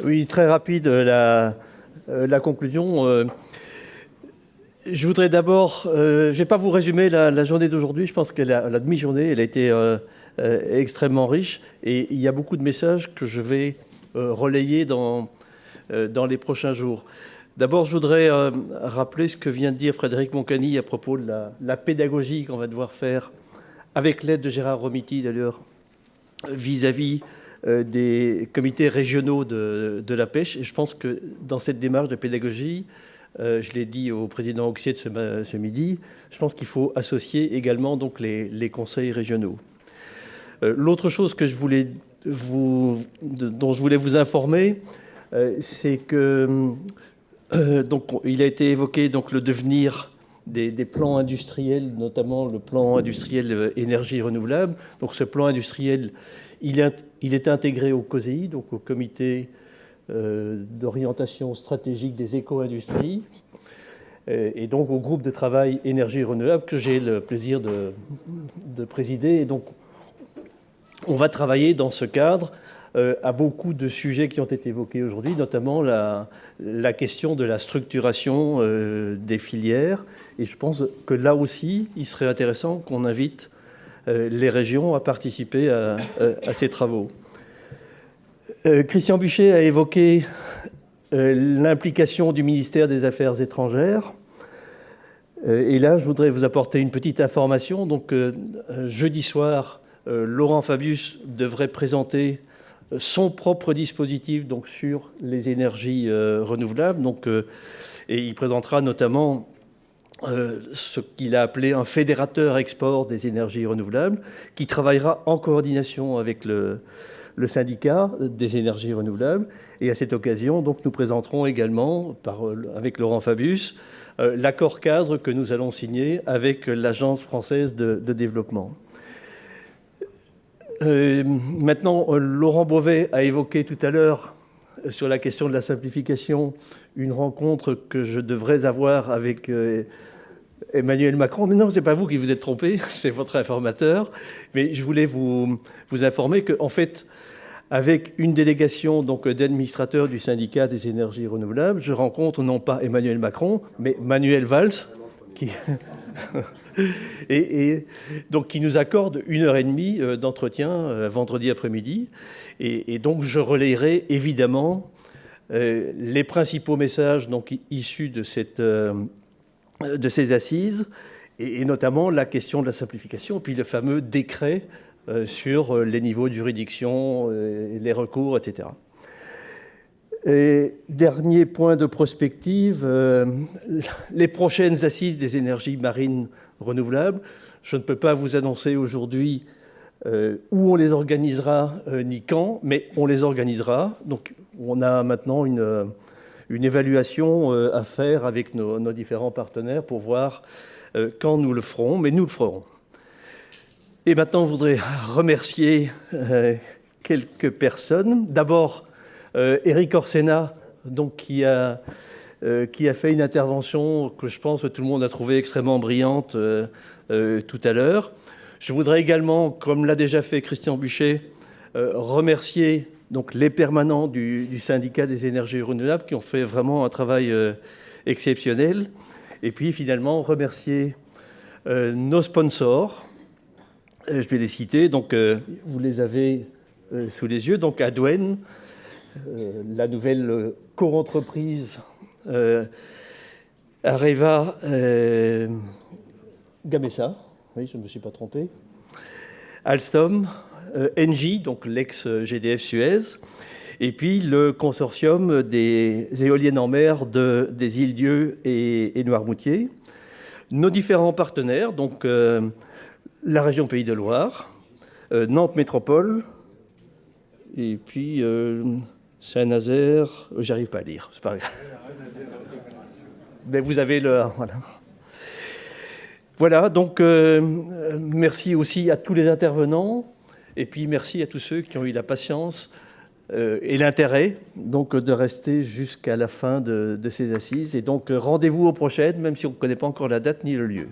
Oui, très rapide la conclusion. Je voudrais d'abord, je ne vais pas vous résumer la journée d'aujourd'hui. Je pense que la demi-journée, elle a été extrêmement riche et il y a beaucoup de messages que je vais relayer dans les prochains jours. D'abord, je voudrais rappeler ce que vient de dire Frédéric Moncani à propos de la pédagogie qu'on va devoir faire avec l'aide de Gérard Romiti, d'ailleurs, vis-à-vis des comités régionaux de la pêche. Et je pense que dans cette démarche de pédagogie, je l'ai dit au président Auxier de ce midi, je pense qu'il faut associer également donc les conseils régionaux. L'autre chose que dont je voulais vous informer, c'est que donc, il a été évoqué donc, le devenir des plans industriels, notamment le plan industriel énergie renouvelable. Donc ce plan industriel, il est intégré au COSEI, donc au comité d'orientation stratégique des éco-industries, et donc au groupe de travail énergie renouvelable que j'ai le plaisir de présider. Et donc on va travailler dans ce cadre à beaucoup de sujets qui ont été évoqués aujourd'hui, notamment la question de la structuration des filières. Et je pense que là aussi, il serait intéressant qu'on invite les régions à participer à ces travaux. Christian Buchet a évoqué l'implication du ministère des Affaires étrangères. Et là, je voudrais vous apporter une petite information. Donc, jeudi soir, Laurent Fabius devrait présenter son propre dispositif donc, sur les énergies renouvelables. Donc, et il présentera notamment ce qu'il a appelé un fédérateur export des énergies renouvelables, qui travaillera en coordination avec le syndicat des énergies renouvelables. Et à cette occasion, donc, nous présenterons également, avec Laurent Fabius, l'accord cadre que nous allons signer avec l'Agence française de développement. Maintenant, Laurent Beauvais a évoqué tout à l'heure, sur la question de la simplification, une rencontre que je devrais avoir avec Emmanuel Macron. Mais non, ce n'est pas vous qui vous êtes trompé, c'est votre informateur. Mais je voulais vous informer qu'en fait, avec une délégation d'administrateurs du syndicat des énergies renouvelables, je rencontre non pas Emmanuel Macron, mais Manuel Valls, qui... et donc qui nous accorde 1h30 d'entretien vendredi après-midi. Et donc je relayerai évidemment les principaux messages donc, issus de ces assises, et notamment la question de la simplification, puis le fameux décret sur les niveaux de juridiction, les recours, etc. Et dernier point de prospective, les prochaines assises des énergies marines renouvelables. Je ne peux pas vous annoncer aujourd'hui où on les organisera ni quand, mais on les organisera. Donc on a maintenant une évaluation à faire avec nos différents partenaires pour voir quand nous le ferons, mais nous le ferons. Et maintenant, je voudrais remercier quelques personnes. D'abord, Éric Orsena, donc, qui a fait une intervention que je pense que tout le monde a trouvée extrêmement brillante tout à l'heure. Je voudrais également, comme l'a déjà fait Christian Buchet, remercier donc, les permanents du syndicat des énergies renouvelables qui ont fait vraiment un travail exceptionnel. Et puis finalement, remercier nos sponsors. Je vais les citer. Donc, vous les avez sous les yeux. Donc, Adwen, la nouvelle co-entreprise Areva Gamesa, oui, je ne me suis pas trompé, Alstom, Engie, donc l'ex-GDF Suez, et puis le consortium des éoliennes en mer des Îles-Dieu et Noirmoutier. Nos différents partenaires, donc la région Pays de Loire, Nantes Métropole, et puis Saint-Nazaire, j'arrive pas à lire, c'est pas grave. Mais vous avez le... Voilà. Voilà, donc merci aussi à tous les intervenants, et puis merci à tous ceux qui ont eu la patience et l'intérêt donc, de rester jusqu'à la fin de ces assises. Et donc rendez-vous aux prochaines, même si on ne connaît pas encore la date ni le lieu.